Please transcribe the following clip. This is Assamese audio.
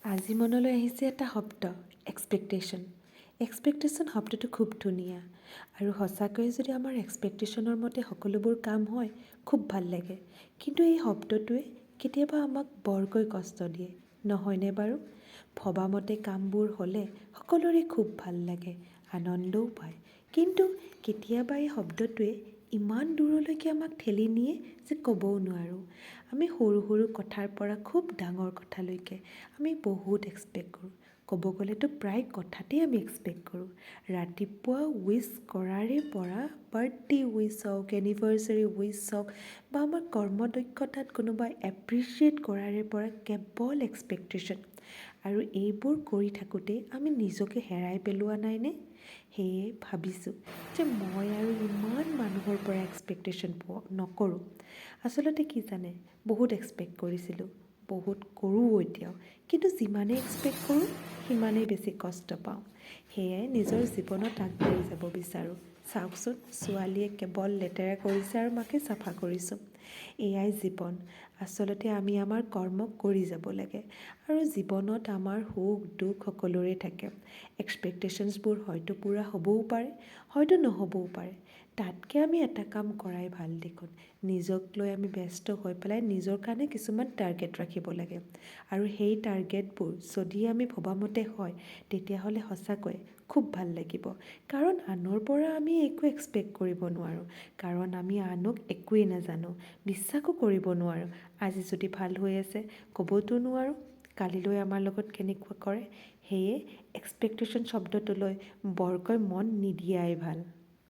আজি মনলৈ আহিছে এটা শব্দ এক্সপেক্টেশ্যন। এক্সপেক্টেশ্যন শব্দটো খুব ধুনীয়া আৰু সঁচাকৈয়ে যদি আমাৰ এক্সপেক্টেশ্যনৰ মতে সকলোবোৰ কাম হয় খুব ভাল লাগে। কিন্তু এই শব্দটোৱে কেতিয়াবা আমাক বৰকৈ কষ্ট দিয়ে, নহয়নে বাৰু? ভবামতে কামবোৰ হ'লে সকলোৰে খুব ভাল লাগে, আনন্দও পায়। কিন্তু কেতিয়াবা এই শব্দটোৱে ইমান দূৰলৈকে আমাক ঠেলি নিয়ে যে ক'বও নোৱাৰোঁ। আমি সৰু সৰু কথাৰ পৰা খুব ডাঙৰ কথালৈকে আমি বহুত এক্সপেক্ট কৰোঁ। ক'ব গ'লেতো প্ৰায় কথাতেই আমি এক্সপেক্ট কৰোঁ। ৰাতিপুৱা উইছ কৰাৰে পৰা বাৰ্থডে উইছ হওক, এনিভাৰ্চাৰী উইছ হওক বা আমাৰ কৰ্মদক্ষতাত কোনোবাই এপ্ৰিচিয়েট কৰাৰে পৰা কেৱল এক্সপেক্টেশ্যন। আৰু এইবোৰ কৰি থাকোঁতে আমি নিজকে হেৰাই পেলোৱা নাইনে? সেয়ে ভাবিছোঁ যে মই আৰু ইমান মানুহৰ পৰা এক্সপেক্টেশ্যন নকৰোঁ। আচলতে কি জানে, বহুত এক্সপেক্ট কৰিছিলোঁ, বহুত কৰোঁ এতিয়াও। কিন্তু যিমানেই এক্সপেক্ট কৰোঁ সিমানেই বেছি কষ্ট পাওঁ। সেয়াই নিজৰ জীৱনত আগবাঢ়ি যাব বিচাৰোঁ। চাওকচোন, ছোৱালীয়ে কেৱল লেতেৰা কৰিছে আৰু মাকে চাফা কৰিছোঁ। এয়াই জীৱন। আচলতে আমি আমাৰ কৰ্ম কৰি যাব লাগে। আৰু জীৱনত আমাৰ সুখ দুখ সকলোৰে থাকে। এক্সপেক্টেশ্যনছবোৰ হয়তো পূৰা হ'বও পাৰে, হয়তো নহ'বও পাৰে। তাতকৈ আমি এটা কাম কৰাই ভাল দেখোন। নিজক লৈ আমি ব্যস্ত হৈ পেলাই নিজৰ কাৰণে কিছুমান টাৰ্গেট ৰাখিব লাগে। আৰু সেই টাৰ্গেটবোৰ যদি আমি ভবামতে হয় তেতিয়াহ'লে সঁচাকৈ খুব ভাল লাগিব। কাৰণ আনৰ পৰা আমি একো এক্সপেক্ট কৰিব নোৱাৰোঁ। কাৰণ আমি আনক একোৱেই নাজানো, বিশ্বাসো কৰিব নোৱাৰোঁ। আজি যদি ভাল হৈ আছে ক'বতো নোৱাৰোঁ কালিলৈ আমাৰ লগত কেনেকুৱা কৰে। সেয়ে এক্সপেক্টেশ্যন শব্দটোলৈ বৰকৈ মন নিদিয়াই ভাল।